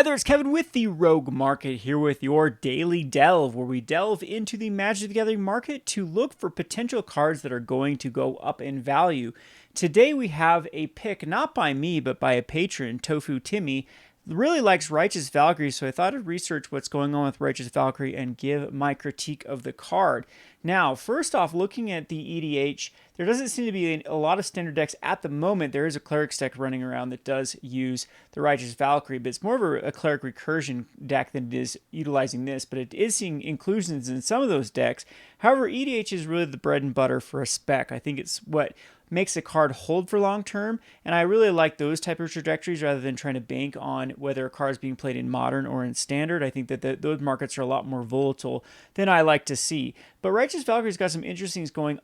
Hi there, it's Kevin with the Rogue Market here with your daily delve, where we delve into the Magic the Gathering market to look for potential cards that are going to go up in value. Today we have a pick not by me but by a patron, Tofu Timmy. Really likes Righteous Valkyrie, so I thought I'd research what's going on with Righteous Valkyrie and give my critique of the card. Now, first off, looking at the EDH, there doesn't seem to be a lot of standard decks at the moment. There is a Clerics deck running around that does use the Righteous Valkyrie, but it's more of a Cleric Recursion deck than it is utilizing this, but it is seeing inclusions in some of those decks. However, EDH is really the bread and butter for a Spec. I think it's what makes a card hold for long term, and I really like those type of trajectories rather than trying to bank on whether a card is being played in modern or in standard. I think that those markets are a lot more volatile than I like to see. But Righteous Valkyrie's got some interesting things going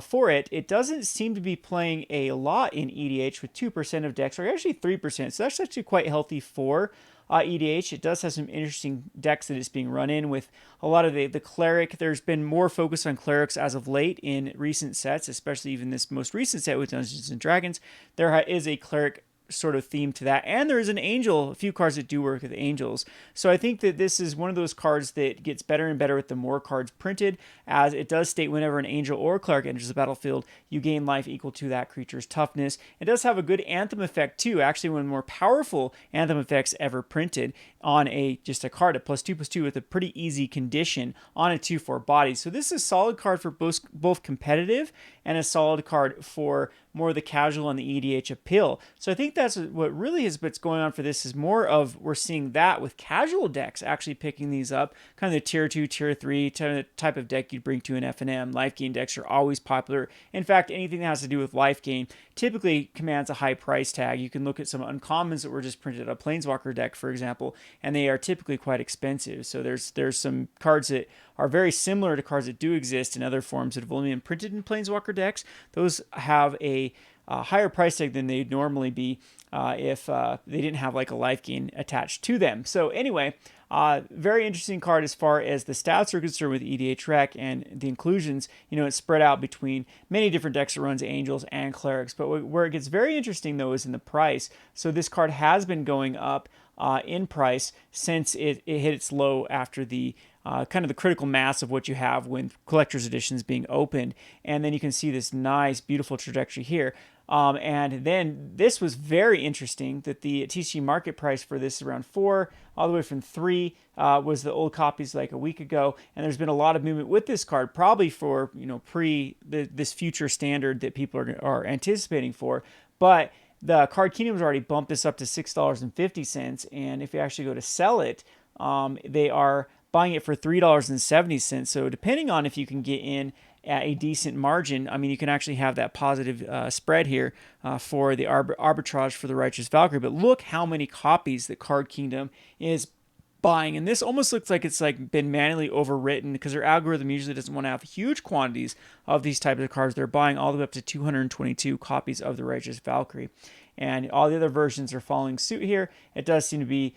for it. It doesn't seem to be playing a lot in EDH with 2% of decks, or actually 3%, so that's actually quite healthy for EDH. It does have some interesting decks that it's being run in with a lot of the cleric. There's been more focus on clerics as of late in recent sets, especially even this most recent set with Dungeons and Dragons. There is a cleric sort of theme to that, and there is an angel, a few cards that do work with angels. So I think that this is one of those cards that gets better and better with the more cards printed, as it does state whenever an angel or a cleric enters the battlefield, you gain life equal to that creature's toughness. It does have a good anthem effect too, actually one of the more powerful anthem effects ever printed on just a card, a +2/+2 with a pretty easy condition on a 2/4 body. So this is a solid card for both competitive and a solid card for more of the casual and the EDH appeal. So I think that's what really is what's going on for this, is more of we're seeing that with casual decks actually picking these up, kind of the tier 2, tier 3 type of deck you'd bring to an FNM. Life gain decks are always popular. In fact, anything that has to do with life gain typically commands a high price tag. You can look at some uncommons that were just printed, a Planeswalker deck, for example, and they are typically quite expensive. So there's some cards that are very similar to cards that do exist in other forms that have only been printed in Planeswalker decks. Those have a higher price tag than they'd normally be if they didn't have like a life gain attached to them. So anyway, very interesting card as far as the stats are concerned with EDH Rec and the inclusions. It's spread out between many different decks that runs angels and clerics. But where it gets very interesting though is in the price. So this card has been going up in price since it hit its low after the kind of the critical mass of what you have when collector's editions being opened. And then you can see this nice, beautiful trajectory here. And then this was very interesting that the TCG market price for this is around 4, all the way from 3 was the old copies like a week ago. And there's been a lot of movement with this card, probably for this future standard that people are anticipating for. But the Card Kingdom's already bumped this up to $6.50, and if you actually go to sell it, they are buying it for $3.70. So depending on if you can get in at a decent margin, I mean, you can actually have that positive spread here for the arbitrage for the Righteous Valkyrie. But look how many copies the Card Kingdom is buying, and this almost looks like it's like been manually overwritten, because their algorithm usually doesn't want to have huge quantities of these types of cards. They're buying all the way up to 222 copies of the Righteous Valkyrie, and all the other versions are following suit here. It does seem to be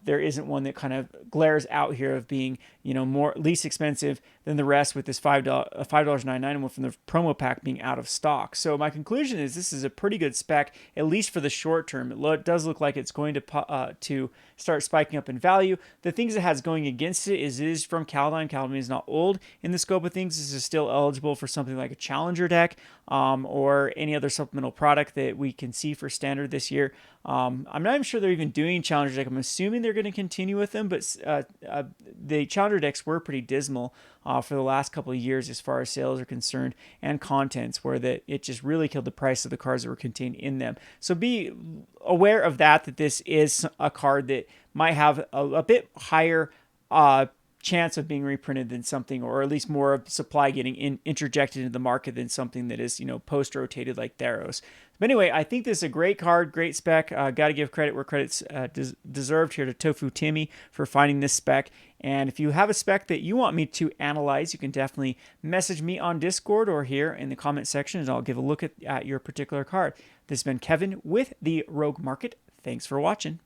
there isn't one that kind of glares out here of being more least expensive than the rest, with this $5.99 one from the promo pack being out of stock. So my conclusion is this is a pretty good spec, at least for the short term. It does look like it's going to start spiking up in value. The things it has going against it is from Kaldheim. Kaldheim is not old in the scope of things. This is still eligible for something like a Challenger deck or any other supplemental product that we can see for standard this year. I'm not even sure they're even doing Challenger deck. I'm assuming they're going to continue with them, but the Challenger decks were pretty dismal for the last couple of years as far as sales are concerned and contents, where it just really killed the price of the cards that were contained in them. So be aware of that this is a card that might have a bit higher chance of being reprinted than something, or at least more of supply getting interjected into the market than something that is post-rotated like Theros. But anyway, I think this is a great card, great spec. Got to give credit where credit's deserved here to Tofu Timmy for finding this spec. And if you have a spec that you want me to analyze, you can definitely message me on Discord or here in the comment section, and I'll give a look at your particular card. This has been Kevin with the Rogue Market. Thanks for watching.